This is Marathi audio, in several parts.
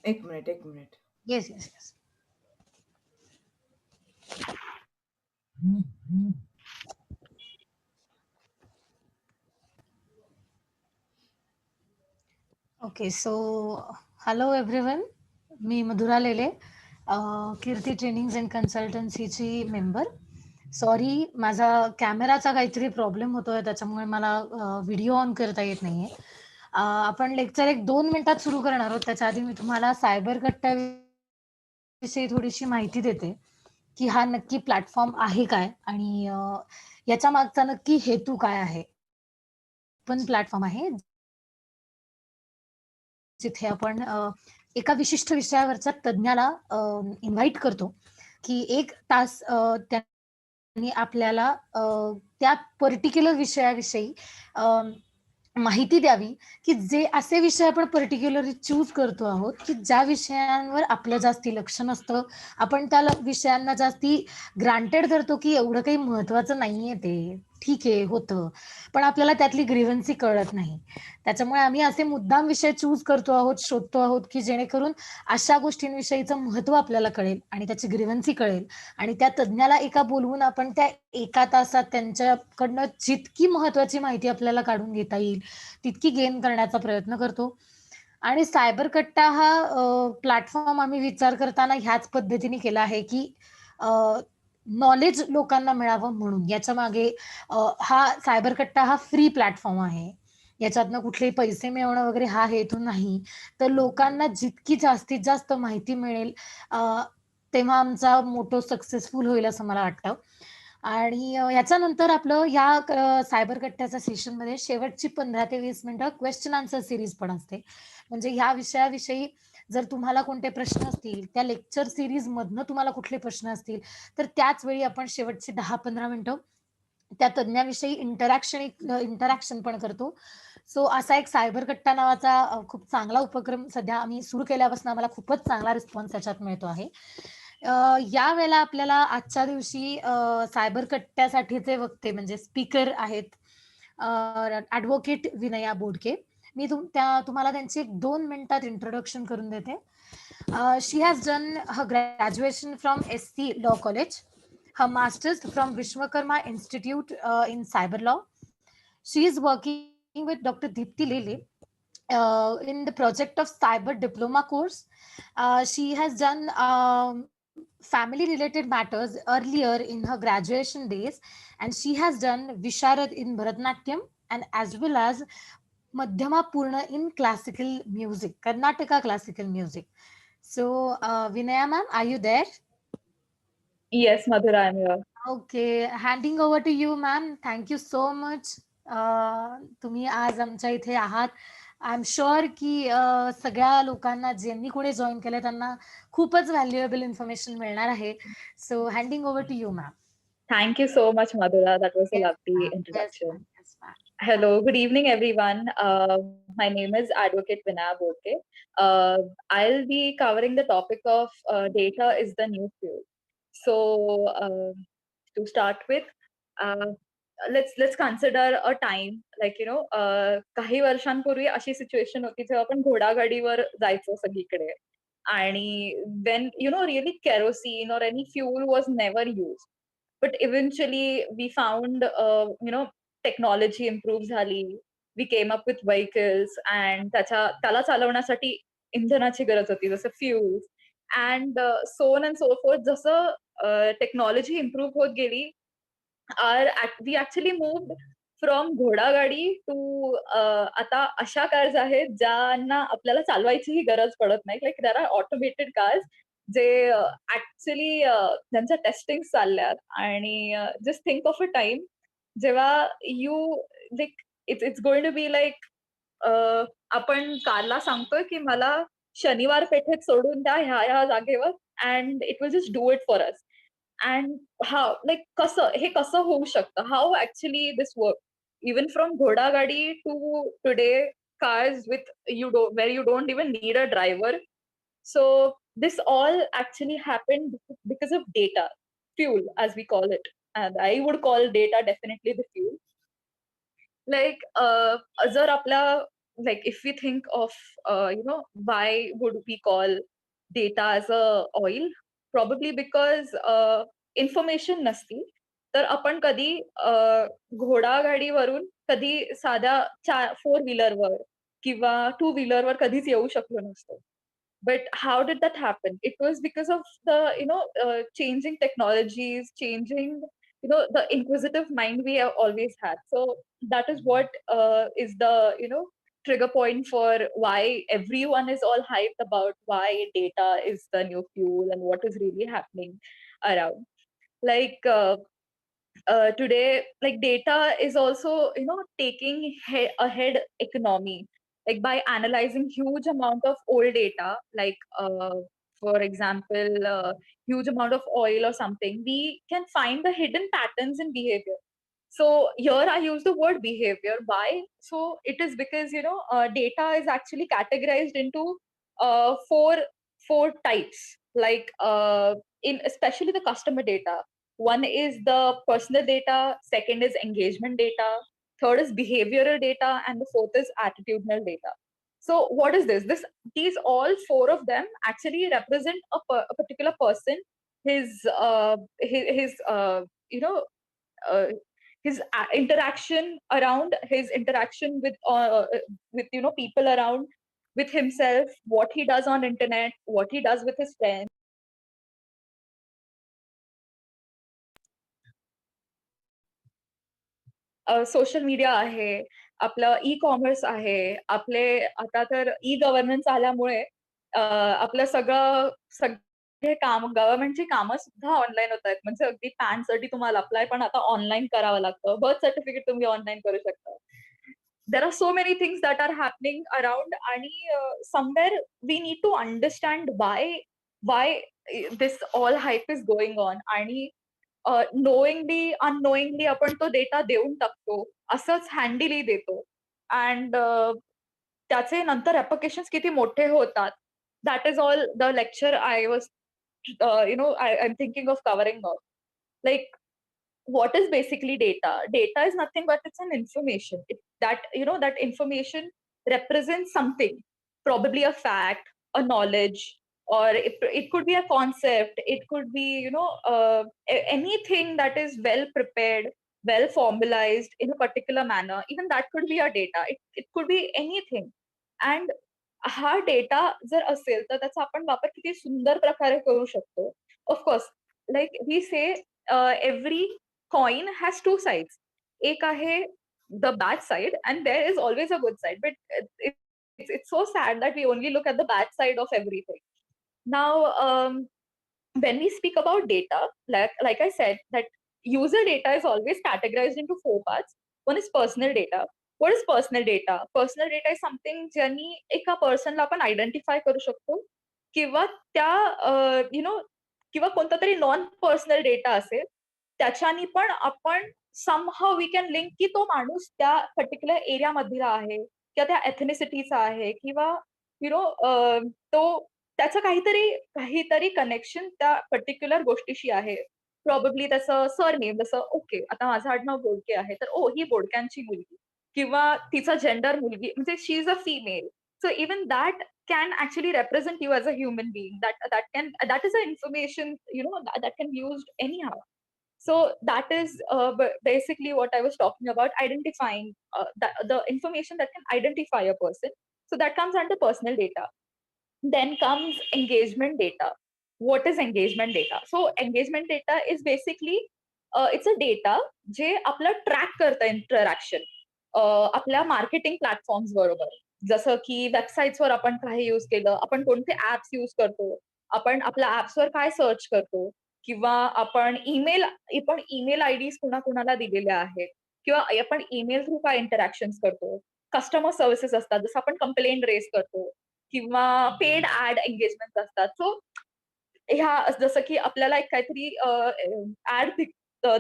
एक minute. Yes yes yes. Okay, so hello everyone, मी मधुरा लेले, कीर्ती ट्रेनिंग्स अँड कन्सल्टन्सीची मेंबर. सॉरी, माझा कॅमेराचा काहीतरी प्रॉब्लेम होतोय, त्याच्यामुळे मला व्हिडिओ ऑन करता येत नाहीये. आपण लेक्चर 1-2 मिनिटात सुरू करणार आहोत. त्याच्या आधी मी तुम्हाला सायबर कट्ट्याविषयी थोडीशी माहिती देते, की हा नक्की प्लॅटफॉर्म आहे काय आणि याच्या मागचा नक्की हेतू काय आहे. पण प्लॅटफॉर्म आहे जिथे आपण एका विशिष्ट विषयावरच्या तज्ञाला इन्व्हाइट करतो, की 1 तास त्यांनी आपल्याला त्या पर्टिक्युलर विषयाविषयी माहिती द्यावी, की जे असे विषय आपण पर्टिक्युलरली चूज करतो आहोत, की ज्या विषयांवर आपलं जास्ती लक्ष नसतं. आपण त्या विषयांना जास्ती ग्रांटेड धरतो, की एवढं काही महत्त्वाचं नाहीये ते. ठीक आहे, होतं. पण आपल्याला त्यातली ग्रीव्हन्सी कळत नाही. त्याच्यामुळे आम्ही असे मुद्दाम विषय चूज करतो आहोत, शोधतो आहोत, की जेणेकरून अशा गोष्टींविषयीचं महत्त्व आपल्याला कळेल आणि त्याची ग्रीव्हन्सी कळेल आणि त्या तज्ञाला एका बोलवून आपण त्या 1 तासात त्यांच्याकडनं जितकी महत्त्वाची माहिती आपल्याला काढून घेता येईल, तितकी गेन करण्याचा प्रयत्न करतो. आणि सायबर कट्टा हा प्लॅटफॉर्म आम्ही विचार करताना ह्याच पद्धतीने केला आहे, की नॉलेज लोकांना मिळावं म्हणून. याच्यामागे हा सायबर कट्टा हा फ्री प्लॅटफॉर्म आहे. याच्यातनं कुठलेही पैसे मिळवणं वगैरे हा हेतू नाही. तर लोकांना जितकी जास्तीत जास्त माहिती मिळेल तेव्हा आमचा मोटो सक्सेसफुल होईल असं मला वाटतं. आणि याच्यानंतर आपलं या सायबर कट्ट्याच्या सेशनमध्ये शेवटची 15 ते 20 मिनिटं क्वेश्चन आन्सर सीरीज पण असते. म्हणजे ह्या विषयाविषयी जर तुम्हाला कोणते प्रश्न असतील, त्या लेक्चर सीरीजमधनं तुम्हाला कुठले प्रश्न असतील, तर त्याच वेळी आपण शेवटची 10-15 मिनिटं त्या तज्ञाविषयी इंटरॅक्शन पण करतो. सो असा एक सायबर कट्टा नावाचा खूप चांगला उपक्रम सध्या आम्ही सुरू केल्यापासून आम्हाला खूपच चांगला रिस्पॉन्स त्याच्यात मिळतो आहे. यावेळेला आपल्याला आजच्या दिवशी सायबर कट्ट्यासाठीचे वक्ते म्हणजे स्पीकर आहेत ॲडव्होकेट विनया बोडके. मी तुम्हाला त्यांची 1-2 मिनिटात इंट्रोडक्शन करून देते. She has done her graduation from SC Law College, her master's from Vishwakarma Institute in Cyber Law. She is working with Dr. Deepti Lele in the project of Cyber Diploma course. She has done family related matters earlier in her graduation days, and she has done Visharad in Bharatnatyam and as well as Madhyama Purna in classical music, Karnataka classical music. So, Vinaya ma'am, are you there? Yes, Madhura, I'm here. Okay, handing over to you, ma'am. Thank you so much. तुम्ही आज आमच्या इथे आहात. आय एम शुअर की सगळ्या लोकांना ज्यांनी कोणी जॉइन केलंय त्यांना खूपच व्हॅल्युएबल इन्फॉर्मेशन मिळणार आहे. So handing over to you, ma'am. Thank you so much, Madhura. That was a yes lovely ma'am. Yes introduction. Ma'am. Yes ma'am. Hello, good evening, everyone. My name is Advocate Vinaya Bodke. I'll be covering the topic of data is the new fuel. So, to start with, uh, let's consider a time like काही वर्षांपूर्वी अशी सिच्युएशन होती जेव्हा आपण घोडागाडीवर जायचो सगळीकडे आणि when really kerosene or any fuel was never used. But eventually we found technology improve झाली. We came up with vehicles and त्याला चालवण्यासाठी इंधनाची गरज होती जसं fuels and so on and so forth. जसं टेक्नॉलॉजी इम्प्रूव्ह होत गेली we actually moved फ्रॉम घोडागाडी टू आता अशा कार्स आहेत ज्यांना आपल्याला चालवायचीही गरज पडत नाही. Like there are automated cars जे ऍक्च्युली ज्यांच्या टेस्टिंग चालल्यात आणि just think of a time जेव्हा you like it's going to be like आपण कारला सांगतोय की मला शनिवार पेठेत सोडून द्या ह्या जागेवर and it will just do it for us. And how like हे कसं होऊ शकतं, how actually this work even from ghoda gadi to today cars with where you don't even need a driver. So this all actually happened because of data, fuel as we call it, and I would call data definitely the fuel. Like जर आपल्या like if we think of why would we call data as a oil, probably because information नसती तर आपण कधी घोडागाडीवरून कधी साध्या 4 व्हीलरवर किंवा 2 व्हीलरवर कधीच येऊ शकलो नसतो. But how did that happen? It was because of the changing technologies, changing the inquisitive mind we have always had. So that is what is the trigger point for why everyone is all hyped about why data is the new fuel and what is really happening around. Like today, like data is also taking ahead economy, like by analyzing huge amount of old data, like for example huge amount of oil or something, we can find the hidden patterns in behavior. So here I use the word behavior. Why? So it is because data is actually categorized into four types, like in especially the customer data. One is the personal data, second is engagement data, third is behavioral data, and the fourth is attitudinal data. So what is this? These all four of them actually represent a particular person, his you know uh, his interaction around his interaction with people around, with himself, what he does on internet, what he does with his friends. Social media आहे, आपलं ई-कॉमर्स आहे, आपले आता तर ई-गव्हर्नन्स आल्यामुळे आपलं सगळे काम गव्हर्नमेंटची कामं सुद्धा ऑनलाईन होत आहेत. म्हणजे अगदी पॅनसाठी तुम्हाला अप्लाय पण आता ऑनलाईन करावं लागतं. बर्थ सर्टिफिकेट तुम्ही ऑनलाईन करू शकता. There are so many things that are happening around, आणि somewhere we need to understand why this all hype is going on. आणि नोईंगली अननोईंगली आपण तो डेटा देऊन टाकतो, असंच हँडीली देतो. अँड त्याचे नंतर ॲप्लिकेशन्स किती मोठे होतात. That is all the lecture I was I am thinking of covering of. Like what is basically data? Data is nothing but it's an information. That information represents something, probably a fact, a knowledge, or it could be a concept. It could be anything that is well prepared, well formalized in a particular manner. Even that could be a data. It could be anything. And हा डेटा जर असेल तर त्याचा आपण वापर किती सुंदर प्रकारे करू शकतो. Of course, like we say every coin has two sides. एक आहे the bad side, and there is always a good side. But it's so sad that we only look at the bad side of everything. Now, when we speak about data, like I said, that user data is always categorized into four parts. One is personal data. What is personal data? Personal data is something ज्यांनी एका पर्सनला आपण आयडेंटिफाय करू शकतो, किंवा त्या किंवा कोणता तरी नॉन पर्सनल डेटा असेल, त्याच्यानी पण आपण समहाव वी कॅन लिंक की तो माणूस त्या पर्टिक्युलर एरियामधला आहे, किंवा त्या एथनिसिटीचा आहे, किंवा तो त्याचं काहीतरी काहीतरी कनेक्शन त्या पर्टिक्युलर गोष्टीशी आहे. प्रॉबेबली त्याचं सरनेम, जसं ओके आता माझं आडनाव बोडके आहे, तर ओ ही बोडक्यांची मुलगी, किंवा तिचा जेंडर मुलगी, म्हणजे she is a female. So even that can actually represent you as a human being. That is an information that can be used anyhow. So that is basically what I was talking about, identifying the information that can identify a person. So that comes under personal data. Then comes engagement data. What is engagement data? So engagement data is basically it's a data जे आपलं ट्रॅक करतं इंटरॅक्शन आपल्या मार्केटिंग प्लॅटफॉर्म्स बरोबर. जसं की वेबसाईट्सवर आपण काही युज केलं, आपण कोणते ऍप्स युज करतो, आपण आपल्या ऍप्सवर काय सर्च करतो, किंवा आपण ईमेल आयडीज कुणाकुणाला दिलेल्या आहेत, किंवा आपण ईमेल थ्रू काय इंटरॅक्शन करतो. कस्टमर सर्व्हिसेस असतात, जसं आपण कंप्लेंट रेज करतो, किंवा पेड ऍड एंगेजमेंट असतात. सो ह्या जसं की आपल्याला एक काहीतरी ऍड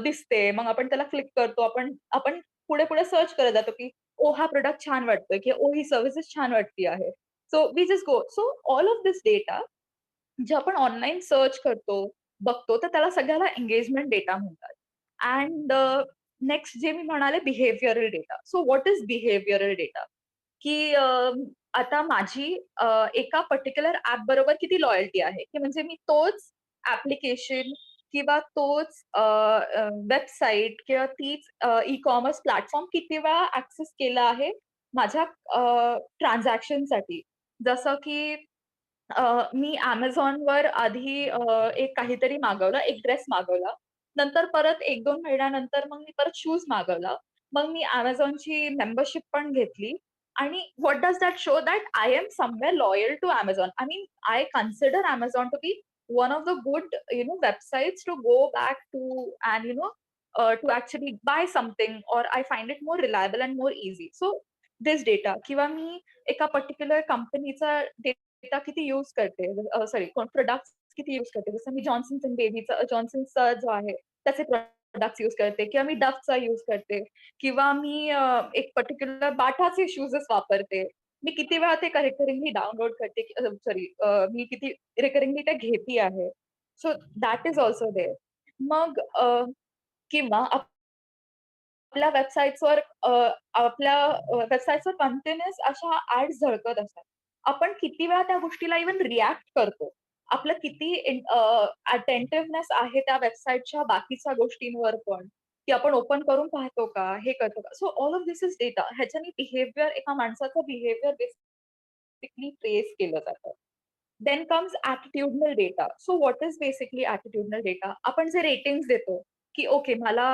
दिसते, मग आपण त्याला क्लिक करतो, आपण आपण पुढे पुढे सर्च करत जातो की ओ हा प्रोडक्ट छान वाटतोय, की ओ ही सर्व्हिसेस छान वाटती आहे. So we just go. So all of this data जे आपण ऑनलाईन सर्च करतो, बघतो, तर त्याला सगळ्याला एंगेजमेंट डेटा म्हणतात. अँड नेक्स्ट जे मी म्हणाले behavioural data. So what is behavioural data? की आता माझी एका पर्टिक्युलर ऍप बरोबर किती लॉयल्टी आहे, की म्हणजे मी तोच ऍप्लिकेशन किंवा तोच वेबसाईट किंवा तीच ई-कॉमर्स प्लॅटफॉर्म किती वेळा ऍक्सेस केला आहे माझ्या ट्रान्झॅक्शनसाठी. जसं की मी Amazonवर आधी एक काहीतरी मागवलं, एक ड्रेस मागवला. नंतर परत 1-2 महिन्यानंतर मग मी परत शूज मागवला. मग मी Amazonची मेंबरशिप पण घेतली आणि what does that show that I am somewhere loyal to Amazon. I mean I consider Amazon to be one of the good, websites to go back to and, to actually buy something, or I find it more reliable and more easy. So this data किंवा मी एका पर्टिक्युलर कंपनीचा डेटा किती यूज करते, सॉरी प्रोडक्ट्स किती यूज करते. जसं मी जॉन्सन्स अँड बेबीचा जॉन्सन्सचा जो आहे त्याचे प्रोडक्ट्स यूज करते किंवा मी डव्हचा यूज करते किंवा मी एक पर्टिक्युलर बाटाचे शूजच वापरते. मी किती वेळा ते रिकरिंगली डाउनलोड करते, सॉरी मी किती रिकरिंगली ते घेती आहे. So that is also there. मग किंवा आपल्या वेबसाईट्सवर कंटिन्युअस अशा ॲड्स झळकत असतात. आपण किती वेळा त्या गोष्टीला इव्हन रिएक्ट करतो. आपलं किती अटेंटिव्हनेस आहे त्या वेबसाईटच्या बाकीच्या गोष्टींवर पण, की आपण ओपन करून पाहतो का? हे करतो का? So all of this is data. ह्याच्याने बिहेवियर, एका माणसाचं बिहेवियर बेसिकली ट्रेस केलं जातं. Then comes attitudinal data. So what is basically attitudinal data? आपण जे रेटिंग्स देतो, की ओके मला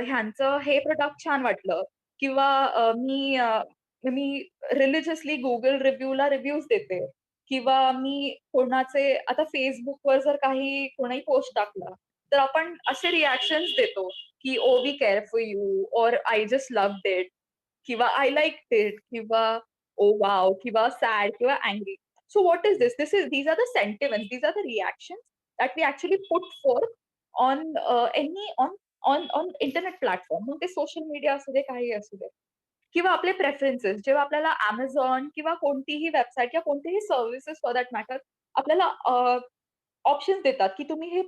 ह्यांचं हे प्रॉडक्ट छान वाटलं किंवा मी रिलिजियसली Google रिव्ह्यूला रिव्ह्यूज देते किंवा मी कोणाचे आता Facebookवर जर कोणी पोस्ट टाकला, तर आपण असे रिएक्शन्स देतो, की "oh we care for you" और "आय जस्ट लव्हड इट" किंवा "आय लाइक्ड इट" किंवा "ओह वॉव" किंवा सॅड किंवा angry. So what is this? These are the sentiments. These are the reactions that we actually put forth on on internet platform. मग ते सोशल मीडिया असू दे, काही असू दे. किंवा आपले प्रेफरन्सेस जेव्हा आपल्याला Amazon किंवा कोणतीही वेबसाईट किंवा कोणतीही सर्व्हिसेस फॉर दॅट मॅटर आपल्याला ऑप्शन्स देतात, की तुम्ही हे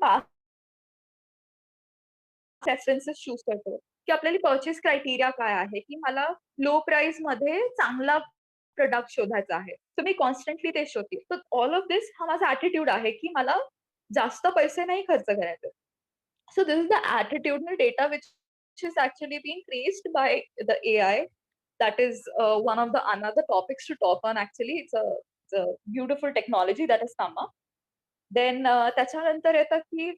प्रेफरन्सेस चूज करतो, की आपल्याला पर्चेस क्रायटेरिया काय आहे, की मला लो प्राइसमध्ये चांगला प्रॉडक्ट शोधायचा आहे. तर मी कॉन्स्टंटली ते शोधते. तर ऑल ऑफ धिस हा माझा ॲटिट्यूड आहे, की मला जास्त पैसे नाही खर्च करायचे. So this is the attitudinal data which is actually being traced by the AI. That is one of the another topics to talk on. Actually, it's a beautiful technology that has come up. Then त्याच्यानंतर येतं की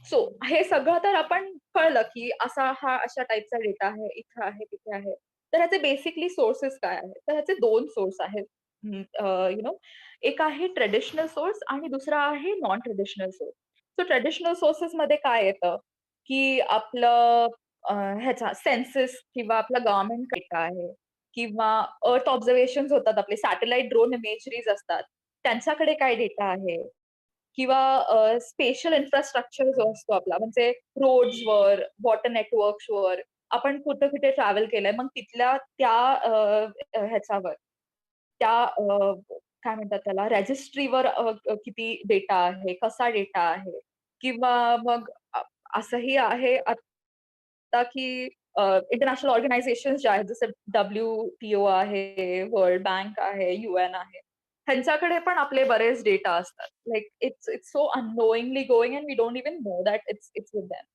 सो हे सगळं तर आपण कळलं, की हा अशा टाइपचा डेटा आहे, इथे आहे, तिथे आहे. तर ह्याचे बेसिकली सोर्सेस काय आहेत? तर ह्याचे 2 सोर्स आहेत. एक आहे ट्रेडिशनल सोर्स आणि दुसरा आहे non traditional source. So traditional सोर्सेसमध्ये काय येतं, की आपलं ह्याचा सेन्सस किंवा आपला गव्हर्नमेंट डेटा आहे किंवा अर्थ ऑब्झर्वेशन्स होतात, आपले सॅटेलाइट ड्रोन इमेजरीज असतात. त्यांच्याकडे काय डेटा आहे? किंवा स्पेशल इन्फ्रास्ट्रक्चर जो असतो आपला म्हणजे रोड्सवर, वॉटर नेटवर्क्सवर आपण कुठे-कुठे ट्रॅव्हल केलंय. मग तिथल्या त्या ह्याच्यावर त्या काय म्हणतात त्याला रजिस्ट्रीवर किती डेटा आहे, कसा डेटा आहे किंवा मग असंही आहे आता की इंटरनॅशनल ऑर्गनायझेशन्स ज्या आहेत जसं WTO आहे, वर्ल्ड बँक आहे, UN आहे. ह्यांच्याकडे पण आपले बरेच डेटा असतात. Like it's so unknowingly going and we don't even know that it's with them.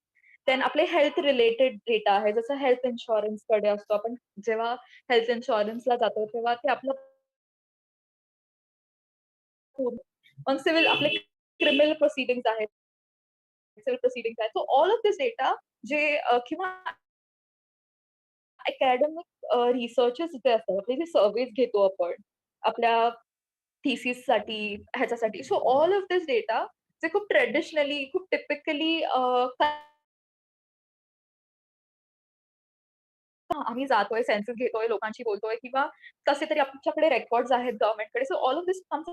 Then आपले हेल्थ रिलेटेड डेटा आहे. जसं हेल्थ इन्शुरन्सकडे असतो. आपण जेव्हा हेल्थ इन्शुरन्सला जातो, तेव्हा ते आपलं मग सिव्हिल आपले क्रिमिनल प्रोसिडिंग्ज आहेत. सिव्हिल प्रोसिडिंग्ज आहेत. So all of this data जे किंवा अकॅडमिक रिसर्चेस जे असतात, आपले जे सर्व्हेज घेतो आपण आपल्या थिसिससाठी, ह्याच्यासाठी. So all of this data जे खूप ट्रेडिशनली, खूप टिपिकली आम्ही जातोय, सेन्सस घेतोय, लोकांशी बोलतोय किंवा कसे तरी आमच्याकडे रेकॉर्ड्स आहेत गव्हर्नमेंटकडे. So all of this comes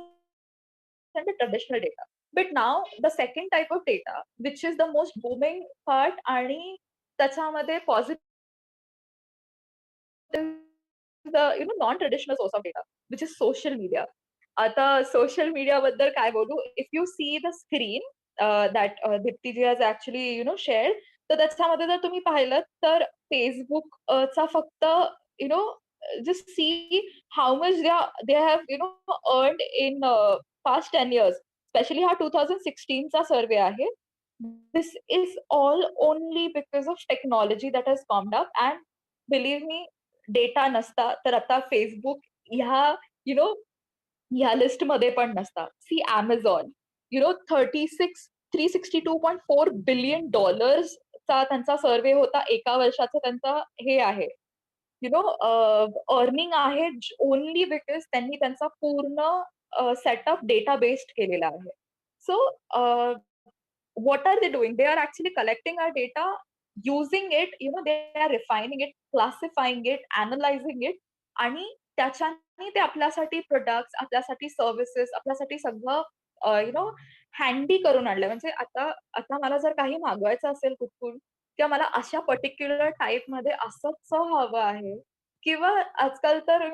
under traditional data. But now the second type of data which is the most booming part आणि त्याच्यामध्ये positive non traditional source of data which is social media. आता सोशल मीडियाबद्दल काय बोलू? If you see the screen that Deepti has actually shared, तर त्याच्यामध्ये जर तुम्ही पाहिलंत तर Facebook चा फक्त you know just see how much they have earned in past 10 years, especially हा 2016 चा survey आहे. This is all only because of technology that has come up. And believe me, data नसता तर आता Facebook ह्या you know ह्या लिस्ट मध्ये पण नसता. सी Amazon, 362.4 बिलियन डॉलर्स चा त्यांचा सर्वे होता, एका वर्षाचा त्यांचा हे आहे, अर्निंग आहे, ओनली बिकॉज त्यांनी त्यांचा पूर्ण सेटअप डेटा बेस्ड केलेला आहे. So what are they doing? They are actually collecting our data, using it, they are refining it, classifying it, analyzing it, आणि त्याच्याने ते आपल्यासाठी प्रोडक्ट्स, आपल्यासाठी सर्व्हिसेस, आपल्यासाठी सगळं हँडी करून आणलंय. म्हणजे आता आता मला जर काही मागवायचं असेल कुठून, किंवा मला अशा पर्टिक्युलर टाईप मध्ये असंच हवं आहे, किंवा आजकाल तर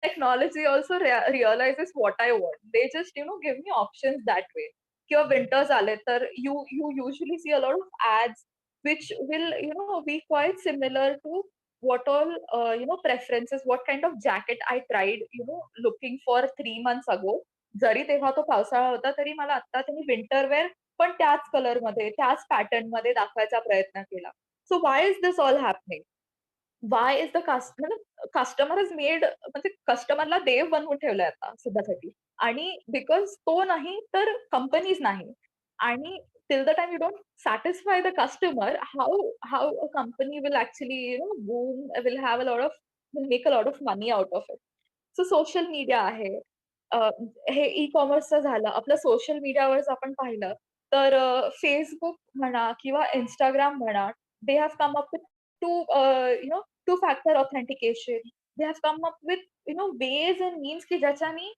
technology also realizes what I want. They just give me options that way. किंवा विंटर्स आले तर you usually see a lot of ads which will be quite similar to what all preferences, what kind of jacket I tried looking for 3 months ago. जरी तेव्हा तो पावसाळा होता तरी मला आता त्यांनी विंटर वेअर पण त्याच कलर मध्ये, त्याच पॅटर्न मध्ये दाखवायचा प्रयत्न केला. So Y is this all happening? Y is the customer is made, म्हणजे कस्टमरला देव बनवून ठेवलंय आता सध्यासाठी. आणि बिकॉज तो नाही तर कंपनीज नाही. आणि till the time you don't satisfy the customer, how a company will actually boom, will have a lot of, will make a lot of money out of it. So social media आहे, हे ई कॉमर्सचं झालं. आपलं सोशल मीडियावर आपण पाहिलं तर फेसबुक म्हणा किंवा इंस्टाग्राम म्हणा, they have come up with two factor authentication. They have come up with ways and means की ज्याच्यानी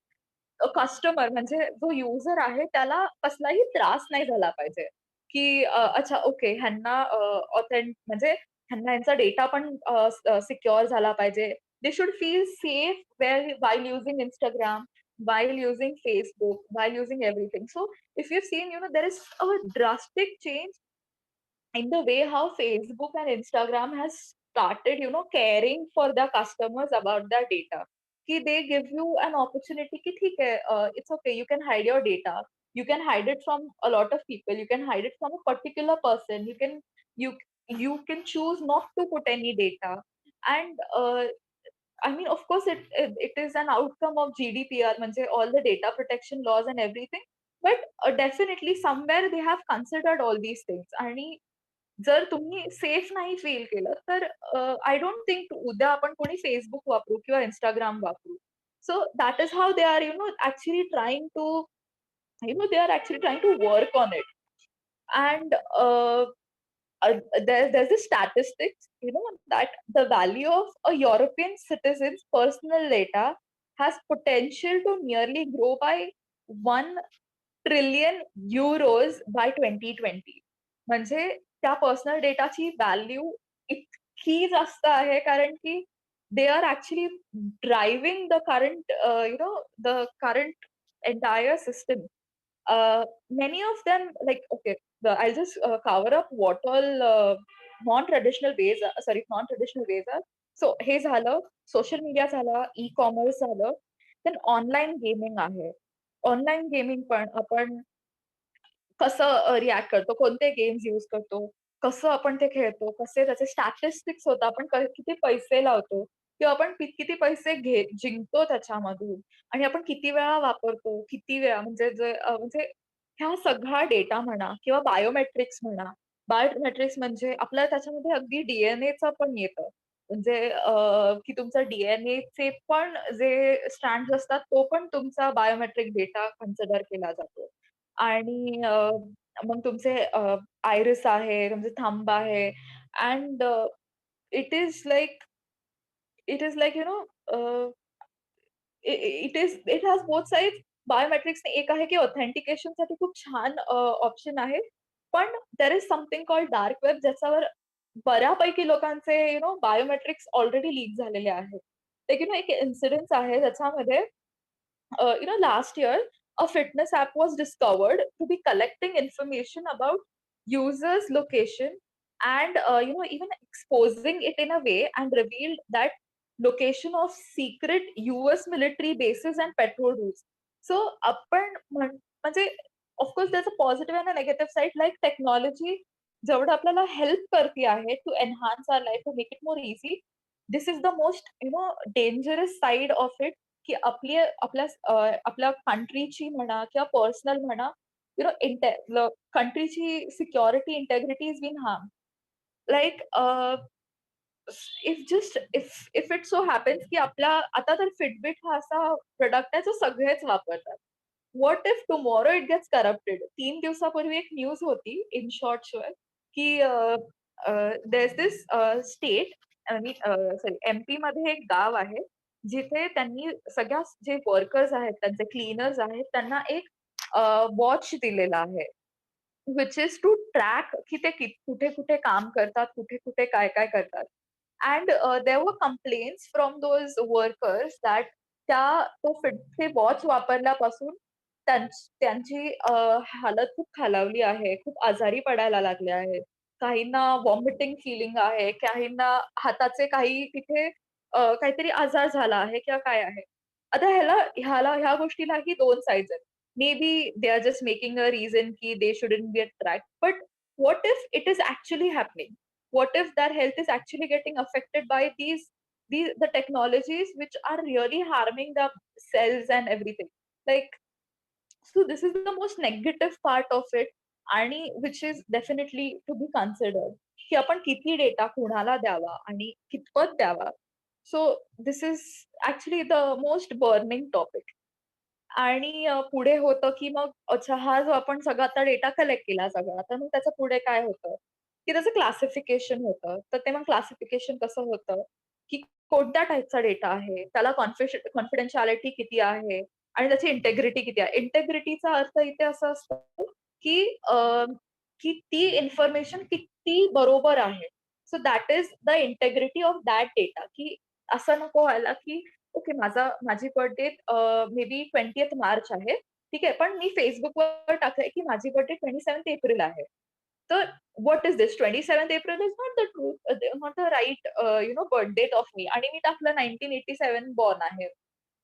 कस्टमर म्हणजे जो युजर आहे त्याला कसलाही त्रास नाही झाला पाहिजे, की अच्छा ओके ह्यांना म्हणजे ह्यांना यांचा डेटा पण सिक्युअर झाला पाहिजे. They should feel safe while using Instagram, while using Facebook, while using everything. So if you've seen, there is a drastic change in the way how Facebook and Instagram has started, caring for their customers about their data. Ki they give you an opportunity ki theek hai, it's okay, you can hide your data. You can hide it from a lot of people. You can hide it from a particular person. You you can choose not to put any data. And I mean, of course, it is an outcome of GDPR, म्हणजे all the data protection laws and everything. But definitely somewhere they have considered all these things. आणि जर तुम्ही सेफ नाही फील केलं तर आय डोंट थिंक उद्या आपण कोणी फेसबुक वापरू किंवा इंस्टाग्राम वापरू. So that is how they are actually trying to they are actually trying to work on it. And there's a statistics, that the value of a European citizen's personal data has potential to nearly grow by 1 trillion euros by 2020. म्हणजे त्या पर्सनल डेटाची व्हॅल्यू इतकी जास्त आहे, कारण की they are actually driving the current the current entire system. Many of them, like, okay, I'll just cover up what all non-traditional ways, non-traditional ways are. So हे झालं, सोशल मीडिया झाला, ई कॉमर्स झालं, देन ऑनलाईन गेमिंग आहे. ऑनलाईन गेमिंग पण आपण कसं रिॲक्ट करतो, कोणते गेम्स यूज करतो, कसं आपण ते खेळतो, कसे त्याचे स्टॅटिस्टिक्स होतं, आपण किती पैसे लावतो किंवा आपण किती पैसे जिंकतो त्याच्यामधून, आणि आपण किती वेळा वापरतो, किती वेळा, म्हणजे ह्या सगळा डेटा म्हणा किंवा बायोमेट्रिक्स म्हणा. बायोमेट्रिक्स म्हणजे आपल्याला त्याच्यामध्ये अगदी डीएनएचं पण येतं. म्हणजे की तुमचा डीएनएचे पण जे स्ट्रँड्स असतात तो पण तुमचा बायोमेट्रिक डेटा कन्सिडर केला जातो. आणि मग तुमचे आयरिस आहे, तुमचे थंब आहे. And it is like it has both sides. Biometrics एक आहे की ऑथेंटिकेशन साठी खूप छान ऑप्शन आहे. पण there is something called dark web, ज्याच्यावर बऱ्यापैकी लोकांचे बायोमेट्रिक्स ऑलरेडी लीक झालेले आहेत. एक इन्सिडेंट आहे ज्याच्यामध्ये last year, a fitness app was discovered to be collecting information about users' location, and even exposing it in a way, and revealed that location of secret US military bases and petrol routes. So आपण म्हणजे of course there's a positive and a negative side. Like technology जेवढं आपल्याला हेल्प करते आहे to enhance our life, to make it more easy, this is the most dangerous side of it, की आपल्या कंट्रीची म्हणा किंवा पर्सनल म्हणा, कंट्रीची security integrity is been harm. Like if it so happens की आपल्या आता तर फिटबिट हा असा प्रोडक्ट आहे जो सगळेच वापरतात. What if tomorrow it gets corrupted? 3 दिवसापूर्वी एक न्यूज होती इन शॉर्ट शुअर की there's this state, sorry MP मध्ये एक गाव आहे जिथे त्यांनी सगळ्या जे वर्कर्स आहेत, त्यांचे क्लीनर्स आहेत, त्यांना एक वॉच दिलेला आहे, विच इज टू ट्रॅक की ते कुठे कुठे काम करतात, कुठे कुठे काय काय करतात. And there were complaints from those workers that ते वॉच वापरल्यापासून त्यांची हालत खूप खालावली आहे, खूप आजारी पडायला लागले आहेत. काहींना व्हॉमिटिंग फिलिंग आहे, काहींना हाताचे काही तिथे काहीतरी आजार झाला आहे किंवा काय आहे. आता ह्या गोष्टीलाही 2 साइड्स आहेत. Maybe they are just making a reason ki they shouldn't be tracked. But what if it is actually happening? What if their health is actually getting affected by the technologies which are really harming the cells and everything? Like, so this is the most negative part of it, आणि which is definitely to be considered, की आपण किती डेटा कुणाला द्यावा आणि कितपत द्यावा. So this is actually the most burning topic. आणि पुढे होतं की मग अच्छा, हा जो आपण सगळा आता डेटा कलेक्ट केला सगळा, तर मग त्याचं पुढे काय होतं, की त्याचं क्लासिफिकेशन होतं. तर ते मग क्लासिफिकेशन कसं होतं, की कोणत्या टाइपचा डेटा आहे, त्याला कॉन्फिडेन्शियालिटी किती आहे आणि त्याची इंटेग्रिटी किती आहे. इंटेग्रिटीचा अर्थ इथे असं असतो, की की ती इन्फॉर्मेशन किती बरोबर आहे. So that is the integrity of that data, की असं नको व्हायला, की ओके, माझी birth date may be 20th March आहे. ठीक आहे. पण मी Facebookवर टाकलंय की माझी बर्थ डेट 27th एप्रिल आहे. तर what is this? 27th April is not the truth, not the right birth date of me, आणि मी टाकलं 1987 बॉर्न आहे.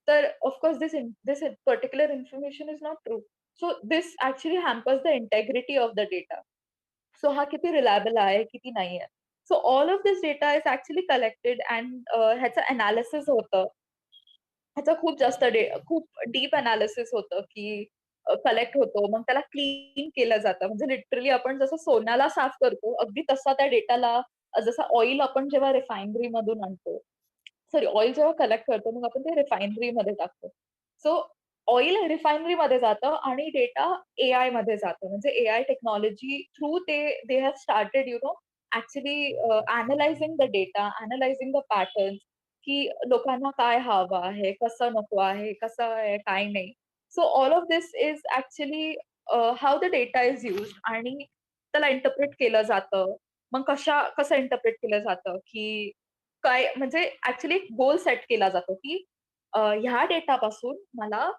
तर of course this particular information is not true. So this actually hampers the integrity of the data. So हा किती रिलायबल आहे, किती नाही आहे. So all of this data is actually collected and ह्याचं अनालिसिस होतं. ह्याचं खूप डीप अनालिसिस होतं, की कलेक्ट होतो. मग त्याला क्लीन केलं जातं. म्हणजे लिटरली आपण जसं सोन्याला साफ करतो, अगदी तसा त्या डेटाला, जसा ऑइल आपण जेव्हा रिफायनरीमधून आणतो, सॉरी, ऑइल जेव्हा कलेक्ट करतो, मग आपण ते रिफायनरीमध्ये टाकतो. सो ऑइल रिफायनरीमध्ये जातं आणि डेटा एआय मध्ये जातं. म्हणजे AI technology through they have started actually analysing the data, analysing the patterns, की लोकांना काय हवं आहे, कसं नको आहे, कसं आहे, काय नाही. So all of this is actually how the data is used, आणि त्याला इंटरप्रेट केलं जातं. मग कसं इंटरप्रेट केलं जातं, की काय म्हणजे ऍक्च्युअली एक गोल सेट केला जातो, की ह्या डेटापासून मला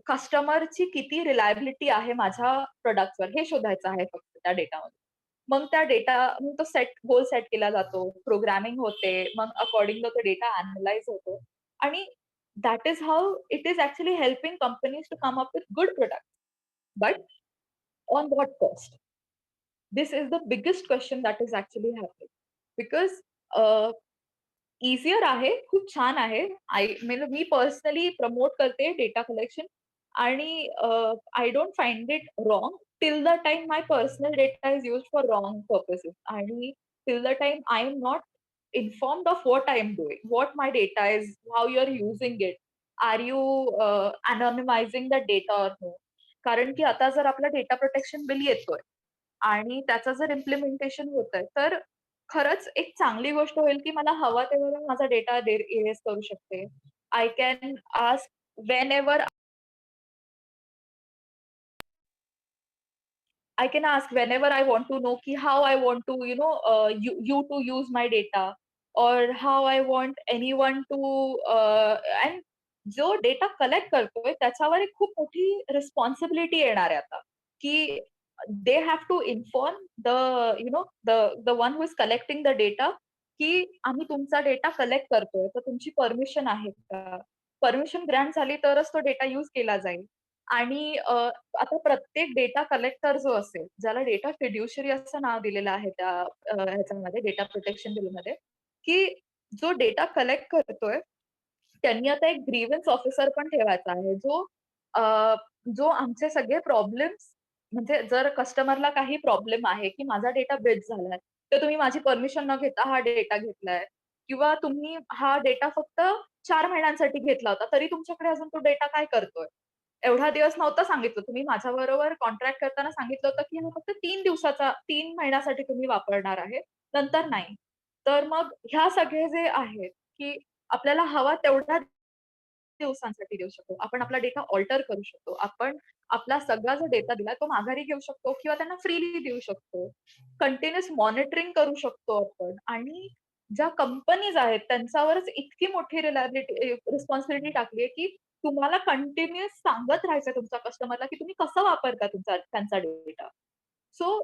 कस्टमरची किती रिलायबिलिटी आहे माझ्या प्रॉडक्ट्सवर, हे शोधायचं आहे फक्त त्या डेटामध्ये. मग तो गोल सेट केला जातो, प्रोग्रामिंग होते, मग अकॉर्डिंग टू तो डेटा अॅनलाइज होतो, आणि that is how it is actually helping companies to come up with good product. But on what cost? This is the biggest question that is actually happening. Because easier आहे, खूप छान आहे. म्हणजे मी पर्सनली प्रमोट करते डेटा कलेक्शन, आणि I don't find it wrong till the time my personal data is used for wrong purposes, आणि till the time I am not informed of what I am doing, what my data is, how you're using it. Are you anonymizing the data or no? कारण की आता जर आपला डेटा प्रोटेक्शन बिल येतोय आणि त्याचं जर इम्प्लिमेंटेशन होतंय, तर खरंच एक चांगली गोष्ट होईल, की मला हवा तेव्हा मी माझा डेटा इरेज करू शकते. I can ask whenever I can ask whenever I want to know ki how I want to, you to use my data, or how I want anyone to, and जो डेटा कलेक्ट करतोय त्याच्यावर एक खूप मोठी रिस्पॉन्सिबिलिटी येणार आहे आता, की they have to inform the the one who is collecting the data की आम्ही तुमचा डेटा कलेक्ट करतोय, तर तुमची परमिशन आहे का? परमिशन ग्रँट झाली तरच तो डेटा यूज केला जाईल. आणि आता प्रत्येक डेटा कलेक्टर जो असेल, ज्याला डेटा फिड्युशरी असं नाव दिलेलं आहे त्या ह्याच्यामध्ये डेटा प्रोटेक्शन बिलमध्ये, की जो डेटा कलेक्ट करतोय, त्यांनी आता एक ग्रीव्हन्स ऑफिसर पण ठेवायचा आहे, अ, जो आमचे सगळे प्रॉब्लेम्स म्हणजे जर कस्टमरला काही प्रॉब्लेम आहे, की माझा डेटा ब्रीच झालाय, तर तुम्ही माझी परमिशन न घेता हा डेटा घेतलाय किंवा तुम्ही हा डेटा फक्त 4 महिन्यांसाठी घेतला होता, तरी तुमच्याकडे अजून तो डेटा काय करतोय? एवढा दिवस नव्हतं सांगितलं. तुम्ही माझ्याबरोबर कॉन्ट्रॅक्ट करताना सांगितलं होतं, की हा फक्त 3 महिन्यासाठी तुम्ही वापरणार आहे, नंतर नाही. तर मग ह्या सगळे जे आहेत, की आपल्याला हवा तेवढ्या दिवसांसाठी देऊ शकतो. आपण आपला डेटा अल्टर करू शकतो. आपण आपला सगळा जो डेटा दिलाय तो माघारी घेऊ शकतो किंवा त्यांना फ्रीली देऊ शकतो. कंटिन्यूअस मॉनिटरिंग करू शकतो आपण आणि ज्या कंपनीज आहेत त्यांच्यावरच इतकी मोठी रिस्पॉन्सिबिलिटी टाकली आहे, की तुम्हाला कंटिन्यूअस सांगत राहायचंय तुमच्या कस्टमरला, की तुम्ही कसं वापरता त्यांचा data. So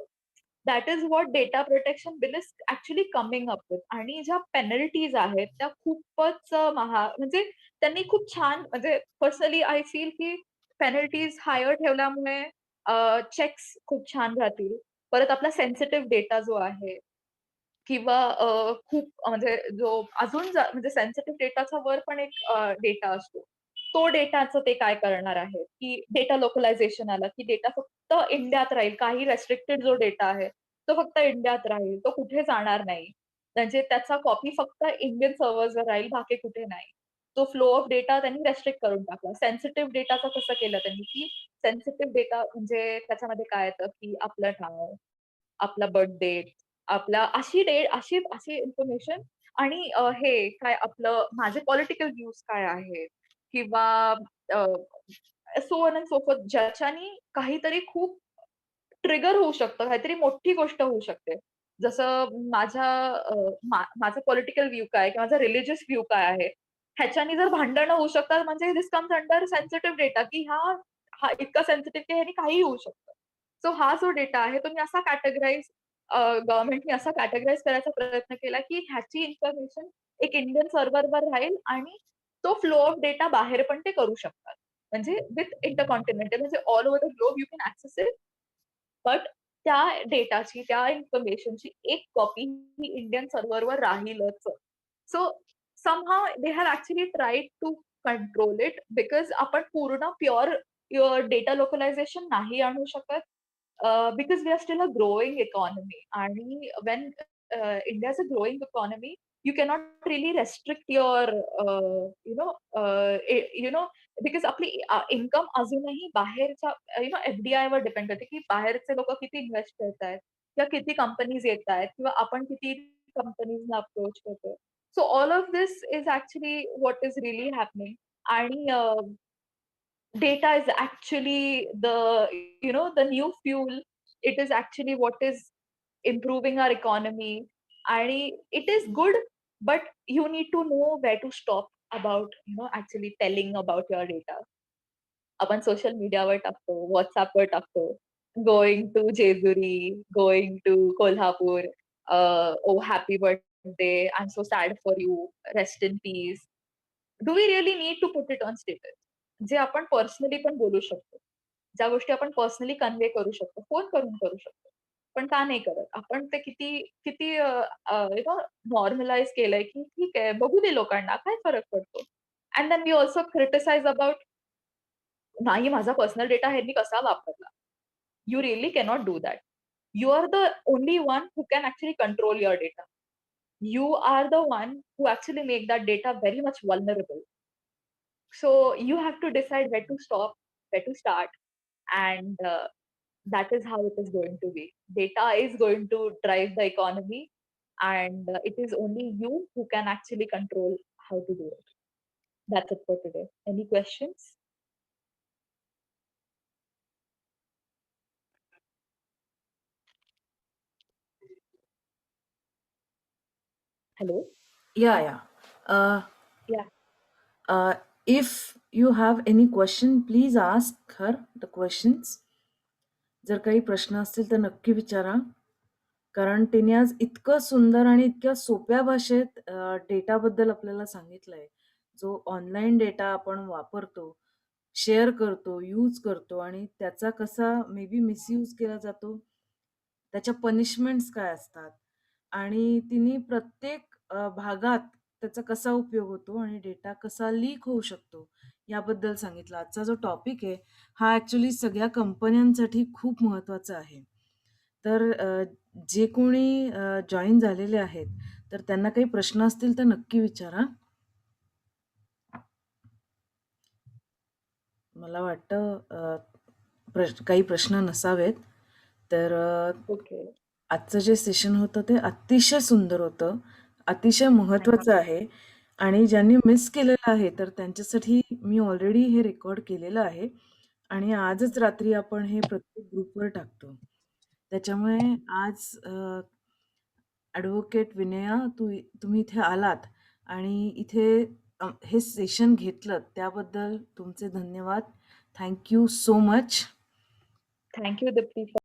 that is what data protection bill is actually coming up with आणि ज्या पेनल्टीज आहेत त्या खूपच म्हणजे त्यांनी खूप छान म्हणजे पर्सनली आय फील की पेनल्टीज हायर ठेवल्यामुळे चेक्स खूप छान राहतील. परत आपला सेन्सिटिव्ह डेटा जो आहे किंवा खूप म्हणजे जो अजून म्हणजे सेन्सिटिव्ह डेटाचा वर पण एक डेटा असतो. तो डेटाचं ते काय करणार आहेत, की डेटा लोकलायझेशन आलं, की डेटा फक्त इंडियात राहील. काही रेस्ट्रिक्टेड जो डेटा आहे, तो फक्त इंडियात राहील. तो कुठे जाणार नाही. म्हणजे त्याचा कॉपी फक्त इंडियन सर्व्हर्सवर राहील, बाकी कुठे नाही. तो फ्लो ऑफ डेटा त्यांनी रेस्ट्रिक्ट करून टाकला. सेन्सिटिव्ह डेटाचं कसं केलं त्यांनी, की सेन्सिटिव्ह डेटा म्हणजे त्याच्यामध्ये काय येतं, की आपलं नाव, आपला बर्थ डेट, आपला अशी डेट अशी अशी इन्फॉर्मेशन आणि हे काय आपलं माझे पॉलिटिकल व्ह्यूज काय आहेत किंवा so on and so forth ज्याच्यानी काहीतरी खूप ट्रिगर होऊ शकतं, काहीतरी मोठी गोष्ट होऊ शकते. जसं माझं पॉलिटिकल व्ह्यू काय किंवा माझा रिलिजियस व्ह्यू काय आहे, ह्याच्यानी जर भांडणं होऊ शकतात म्हणजे this comes under sensitive data, की हा हा इतका सेन्सिटिव्ह की ह्यानी काहीही होऊ शकतं. सो हा जो डेटा आहे तो मी असा गव्हर्नमेंटने असा कॅटेगराईज करायचा प्रयत्न केला, की ह्याची इन्फॉर्मेशन एक इंडियन सर्व्हरवर राहील आणि तो फ्लो ऑफ डेटा बाहेर पण ते करू शकतात. म्हणजे विथ इंटरकॉन्टिनेंटल म्हणजे all over the globe you can access it. But त्या डेटाची, त्या इन्फॉर्मेशनची एक कॉपी ही इंडियन सर्व्हरवर राहीलच. So somehow they have actually tried to control it because आपण पूर्ण प्युअर डेटा लोकलायझेशन नाही आणू शकत. Because we are still a growing economy and when India is a growing economy, you cannot really restrict your because आपली इन्कम अजूनही बाहेरच्या एफडीआय वर डिपेंड करते की बाहेरचे लोक किती इन्व्हेस्ट करतायत किंवा किती कंपनीज येत आहेत किंवा आपण किती कंपनीजना अप्रोच करतोय. So all of this is actually what is really happening आणि data is actually the new fuel. It is actually what is improving our economy and it is good, but you need to know where to stop about actually telling about your data. आपण सोशल मीडियावर टाकतो, WhatsAppवर टाकतो, going to Jejuri, going to Kolhapur, oh happy birthday, I am so sad for you, rest in peace. Do we really need to put it on status? जे आपण पर्सनली पण बोलू शकतो. ज्या गोष्टी आपण पर्सनली कन्वे करू शकतो, फोन करून करू शकतो. पण का नाही करत? आपण ते किती किती नॉर्मलाइज केलंय, की ठीक आहे, बघू दे लोकांना, काय फरक पडतो? And then we also criticize about नाही माझा पर्सनल डेटा ह्यांनी कसा वापरला. You really cannot do that. You are the only one who can actually control your data. You are the one who actually make that data very much vulnerable. So you have to decide where to stop, where to start, and that is how it is going to be. Data is going to drive the economy, and it is only you who can actually control how to do it. That's it for today. Any questions? Hello? Yeah, yeah. Uh, Yeah. if you have any question, please ask her the questions. जर काही प्रश्न असतील तर नक्की विचारा. कारण तिने आज इतकं सुंदर आणि इतक्या सोप्या भाषेत डेटाबद्दल आपल्याला सांगितलंय. जो ऑनलाईन डेटा आपण वापरतो, शेअर करतो, यूज करतो आणि त्याचा कसा मे बी मिसयूज केला जातो. त्याच्या पनिशमेंट्स काय असतात आणि तिने प्रत्येक भागात त्याचा कसा उपयोग होतो आणि डेटा कसा लीक होऊ शकतो याबद्दल सांगितलं. आजचा जो टॉपिक आहे हा ॲक्चुअली सगळ्या कंपन्यांसाठी खूप महत्त्वाचा आहे. तर जे कोणी जॉइन झालेले आहेत, तर त्यांना काही प्रश्न असतील तर नक्की विचारा. मला वाटतं काही प्रश्न नसावेत. तर ओके. आजचं जे सेशन होतं ते अतिशय सुंदर होतं. अतिशय महत्त्वाचं आहे आणि ज्यांनी मिस केलेलं आहे, तर त्यांच्यासाठी मी ऑलरेडी हे रेकॉर्ड केलेलं आहे आणि आजच रात्री आपण हे प्रत्येक ग्रुपवर टाकतो. त्याच्यामुळे आज ॲडव्होकेट विनया तुम्ही इथे आलात आणि इथे हे सेशन घेतलंत त्याबद्दल तुमचे धन्यवाद. Thank you so much. Thank you, Dipti,